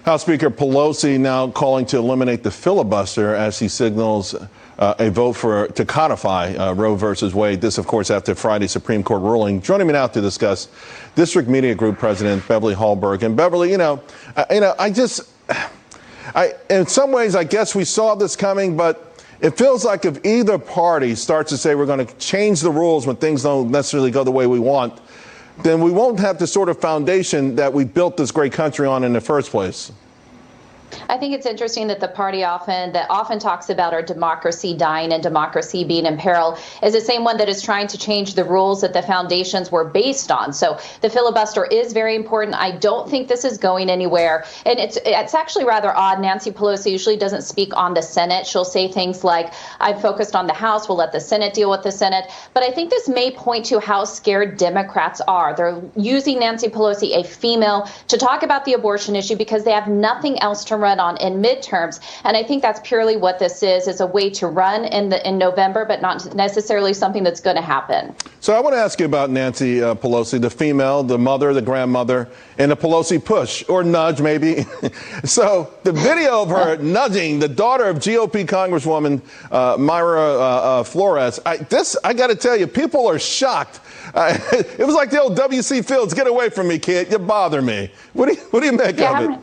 House Speaker Pelosi now calling to eliminate the filibuster as he signals a vote to codify Roe versus Wade. This, of course, after Friday's Supreme Court ruling. Joining me now to discuss, District Media Group President Beverly Hallberg. And Beverly, in some ways, I guess we saw this coming, but it feels like if either party starts to say we're going to change the rules when things don't necessarily go the way we want, then we won't have the sort of foundation that we built this great country on in the first place. I think it's interesting that the party often talks about our democracy dying and democracy being in peril is the same one that is trying to change the rules that the foundations were based on. So the filibuster is very important. I don't think this is going anywhere. And it's actually rather odd. Nancy Pelosi usually doesn't speak on the Senate. She'll say things like, I'm focused on the House. We'll let the Senate deal with the Senate. But I think this may point to how scared Democrats are. They're using Nancy Pelosi, a female, to talk about the abortion issue because they have nothing else to run on in midterms. And I think that's purely what this is a way to run in November, but not necessarily something that's going to happen. So I want to ask you about Nancy Pelosi, the female, the mother, the grandmother, and the Pelosi push or nudge, maybe. So the video of her nudging the daughter of GOP Congresswoman Mayra Flores, I got to tell you, people are shocked. It was like the old W.C. Fields, get away from me, kid. You bother me. What do you make of it?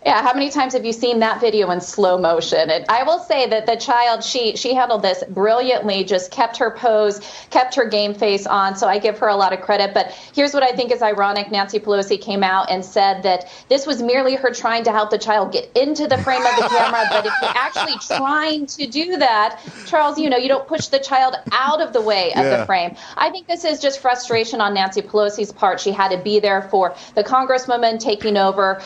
Yeah, how many times have you seen that video in slow motion? And I will say that the child, she handled this brilliantly, just kept her pose, kept her game face on. So I give her a lot of credit. But here's what I think is ironic. Nancy Pelosi came out and said that this was merely her trying to help the child get into the frame of the camera. But if you're actually trying to do that, Charles, you don't push the child out of the way of the frame. I think this is just frustration on Nancy Pelosi's part. She had to be there for the Congresswoman taking over.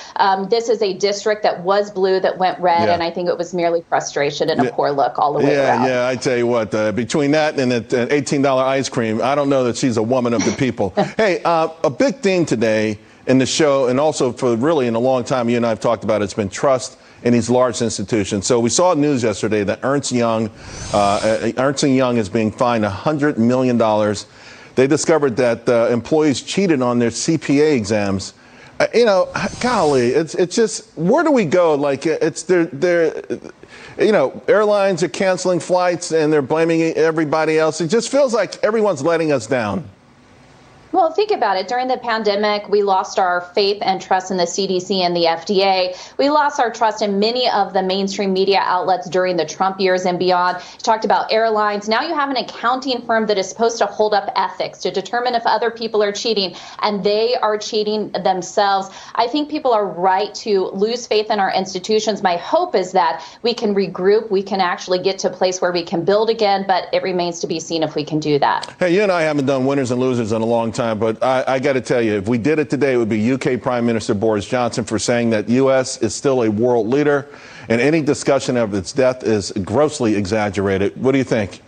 This is a district that was blue that went red, and I think it was merely frustration and a poor look all the way around. Yeah, I tell you what, between that and an $18 ice cream, I don't know that she's a woman of the people. Hey, a big theme today in the show, and also for really in a long time, you and I have talked about, it's been trust in these large institutions. So we saw news yesterday that Ernst & Young is being fined $100 million. They discovered that employees cheated on their CPA exams. Golly, it's just, where do we go? Like, airlines are canceling flights and they're blaming everybody else. It just feels like everyone's letting us down. Well, think about it. During the pandemic, we lost our faith and trust in the CDC and the FDA. We lost our trust in many of the mainstream media outlets during the Trump years and beyond. You talked about airlines. Now you have an accounting firm that is supposed to hold up ethics to determine if other people are cheating, and they are cheating themselves. I think people are right to lose faith in our institutions. My hope is that we can regroup. We can actually get to a place where we can build again, but it remains to be seen if we can do that. Hey, you and I haven't done winners and losers in a long time. But I got to tell you, if we did it today, it would be UK Prime Minister Boris Johnson for saying that U.S. is still a world leader, and any discussion of its death is grossly exaggerated. What do you think?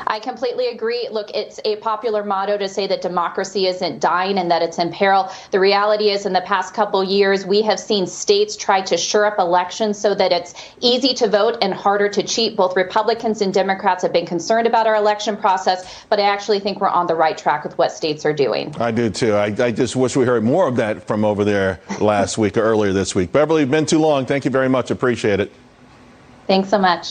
I completely agree. Look, it's a popular motto to say that democracy isn't dying and that it's in peril. The reality is, in the past couple years, we have seen states try to shore up elections so that it's easy to vote and harder to cheat. Both Republicans and Democrats have been concerned about our election process, but I actually think we're on the right track with what states are doing. I do, too. I just wish we heard more of that from over there last week or earlier this week. Beverly, been too long. Thank you very much. Appreciate it. Thanks so much.